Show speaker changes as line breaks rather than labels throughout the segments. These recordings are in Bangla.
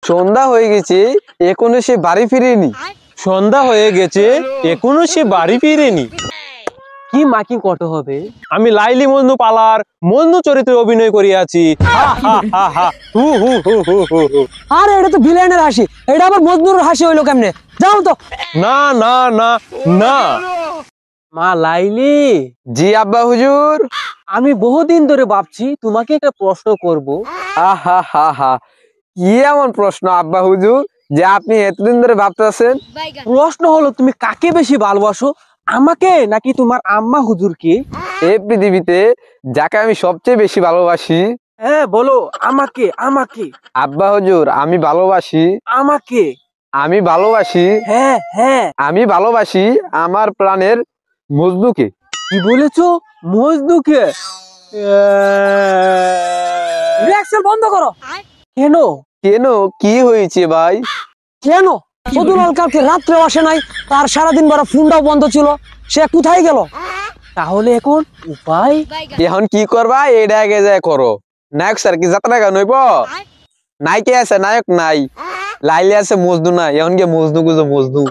সন্ধ্যা হয়ে গেছে এখনো সে বাড়ি ফিরেনি।
সন্ধ্যা হয়ে গেছে এখনো সে বাড়ি ফিরেনি।
কি মাইকিং করতে হবে?
আমি লাইলি মজনু পালার মজনু চরিত্রে অভিনয় করিয়াছি। হু হু হু হু হু হু।
আরে এটা তো ভিলেনের হাসি, এটা আবার মজনুর হাসি হইলো কেমনে? যাও তো।
না না না না।
মা লাইলি,
জি আব্বা হুজুর।
আমি বহুদিন ধরে ভাবছি তোমাকে একটা প্রশ্ন করব।
আহা হা হা, কি এমন প্রশ্ন আব্বা হুজুর যে আপনি এতদিন ধরে ভাবতেছেন?
প্রশ্ন হলো তুমি কাকে বেশি ভালোবাসো, আমাকে নাকি তোমার আম্মা হুজুরকে?
এই পৃথিবীতে যাকে আমি সবচেয়ে বেশি ভালোবাসি।
হ্যাঁ বলো, আমাকে আমাকে
আব্বা হুজুর আমি ভালোবাসি,
আমাকে।
আমি ভালোবাসি,
হ্যাঁ হ্যাঁ।
আমি ভালোবাসি আমার প্রাণের মজনুকে।
কি বলেছো? মজনুকে? রিঅ্যাকশন বন্ধ করো। কেন?
কেন, কি হয়েছে ভাই?
কেন? সদুলাল কালকে রাত্রে আসে নাই, তার সারাদিন বড় ফোনটাও বন্ধ ছিল, সে কোথায় গেল? তাহলে এখন উপায়?
এখন কি করবা? এটা আগে যায় করো। নায়ক স্যার কি যাত্রা গান হইব? নায়িকা আছে, নায়ক নাই। লাইলি আছে, মজনু নাই। এখন গিয়ে মজনু গুজো মজনু।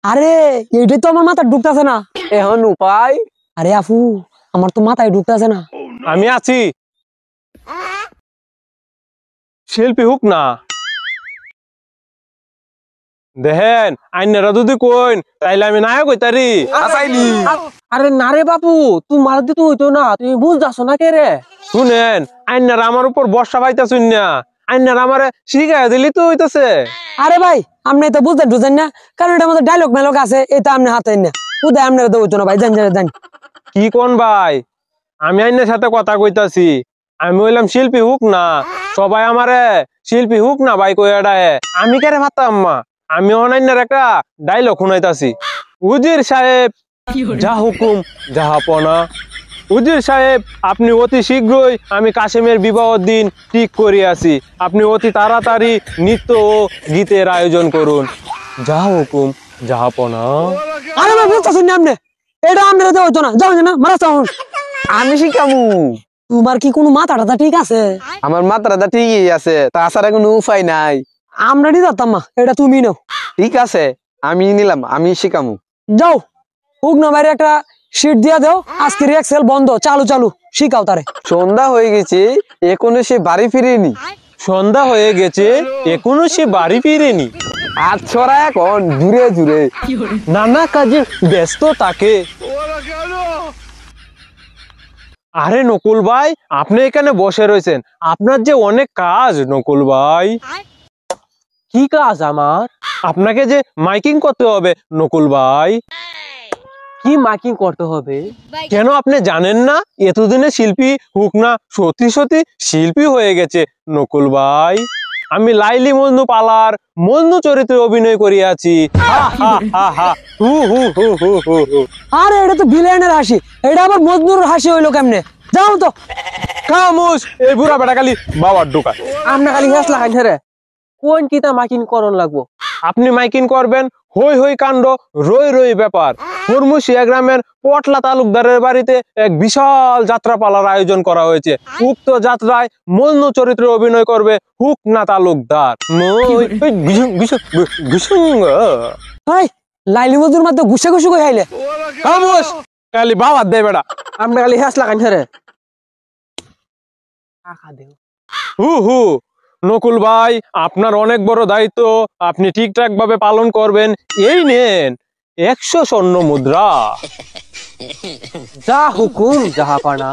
আরে এইটাই তো আমার মাথায় ঢুকতেছে না।
এখন উপায়?
আরে আপু, আমার তো মাথায় ঢুকতেছে না।
আমি আছি, শিল্পী হুক না। দেখেন আইনারা যদি কইন তাইলে আমি নায়ক হইতারি।
আরে না রে বাপু, তোমার দিতে হইতো না, তুমি বুঝতেছো না কে রে?
শুনেন, আইনারা আমার উপর বর্ষা পাইতাছুন না, আইনারা আমারে শিখাইয়া দিলি তো হইতাছে।
আরে ভাই, আপনি তো বুঝেন না, কারণ এটা আমাদের ডায়লগ মেলক আছে, এটা আপনি হাতে না উদয় আপনার তো হইতো না ভাই। জান
কি কোন ভাই, আমি আইনের সাথে কথা কইতাছি। আমি হইলাম শিল্পী হুক না, সবাই আমারে শিল্পী হুক না ভাই কইয়াডায়। আমি কেরে ভাবতাম আম্মা, আমি অনাইনের একটা ডায়লগ শুনাইতাছি। উজির সাহেব যা হুকুম জাহাপনা। উজির সাহেব, আপনি অতি শীঘ্রই আমি কাশেমের বিবাহ দিন ঠিক করিয়াছি। আপনি অতি তাড়াতাড়ি নৃত্য ও গীতের আয়োজন করুন। যা হুকুম জাহাপনা।
আরে ভাই বুঝতেছেন না আপনি, এটা আপনার তো হইতো না, যাও না মারা চাও।
আমি শিখামু।
তোমার কি কোনো মাথাটা ঠিক আছে?
আমার মাত্রাটা ঠিকই আছে, তাছাড়া কোনো উপায় নাই।
আমরা নি যাতাম মা, এটা তুমি নাও।
ঠিক আছে, আমি নিলাম, আমি শিখামু।
যাও হুকনা বাইরে একটা শীট দিয়া দাও, আজকে রিঅ্যাকশন বন্ধ, চালু চালু শিখাও তারে।
সন্ধ্যা হয়ে গেছে এখনো সে বাড়ি ফিরেনি।
সন্ধ্যা হয়ে গেছে এখনো সে বাড়ি ফিরেনি।
আর ছড়া এখন জুড়ে জুড়ে
নানা কাজে ব্যস্ত থাকে। আরে নকুল ভাই, আপনি এখানে বসে রয়েছেন, আপনার যে অনেক কাজ নকুল ভাই।
কি কাজ আমার?
আপনাকে যে মাইকিং করতে হবে নকুল ভাই।
কি মাইকিং করতে হবে?
কেন আপনি জানেন না? এতদিনে শিল্পী হুক না সত্যি সত্যি শিল্পী হয়ে গেছে নকুল ভাই। আমি লাইলি মজনু পালার মজনু চরিত্রে অভিনয় করিয়াছি। হু হু হু হু হু হু।
আরে এটা তো ভিলেনের হাসি, এটা আবার মজনুর হাসি হইলো কেমনে? যাও তো।
খামোশ, এই বুড়া বেটা খালি বাবার ঢোকা।
আমরা খালি হেস লাগাই রে। কোন কিতা মাইকিং করন লাগবো?
আপনি মাইকিং করবেন হই হই কাণ্ড রই রই ব্যাপার। হুরমুশিয়া গ্রামের পটলা তালুকদারের বাড়িতে এক বিশাল যাত্রাপালার আয়োজন করা হয়েছে। উক্ত যাত্রায় মজনু চরিত্রে অভিনয় করবে হুক না তালুকদার।
হাই লাইলি মজুর মাত্র গুছে গুছে কই আইলে।
খামোশ, খালি বাবার দে বেটা।
আমরা খালি হেস লাগাই রে। টাকা দেও।
হু হু। নকুল ভাই, আপনার অনেক বড় দায়িত্ব, আপনি ঠিকঠাক ভাবে পালন করবেন। এই নেন 100 স্বর্ণ মুদ্রা।
যা হুকুম জাহাপানা।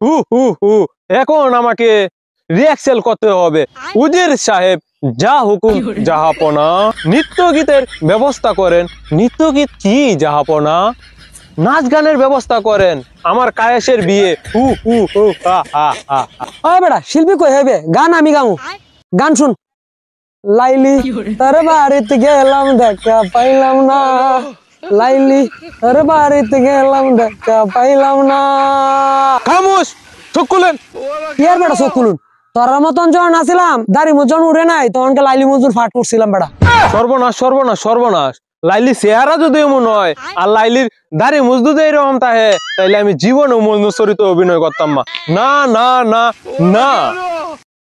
হু হু হু। এখন আমাকে রিহার্সাল করতে হবে। উজির সাহেব যা হুকুম জাহাপনা। নৃত্য গীতের ব্যবস্থা করেন। নৃত্য গীত কি জাহাপনা? নাচ গানের ব্যবস্থা করেন, আমার কায়েসের বিয়ে। হু হু হু হা হা হা।
ওই বেটা শিল্পী কই হইবে, গান আমি গামু। গান শুন। লাইলি তোর বাড়িতে গেলাম দেখা পাইলাম না, লাইলি তোর বাড়িতে গেলাম দেখা পাইলাম না।
খামোশ, চোখ খুলেন।
কি আর বেটা চোখ খুলুন? তোর মতন যখন আসিলাম দাড়ি মজন উড়ে নাই, তখনকে লাইলি মজুর ফাট করছিলাম বেটা।
সর্বনাশ সর্বনাশ সর্বনাশ। লাইলি চেহারা যদি এমন হয় আর লাইলির দাড়ি মজদুদে এরকম তাহে, তাইলে আমি জীবনে মজনু চরিত্রে অভিনয় করতাম না। না না না না।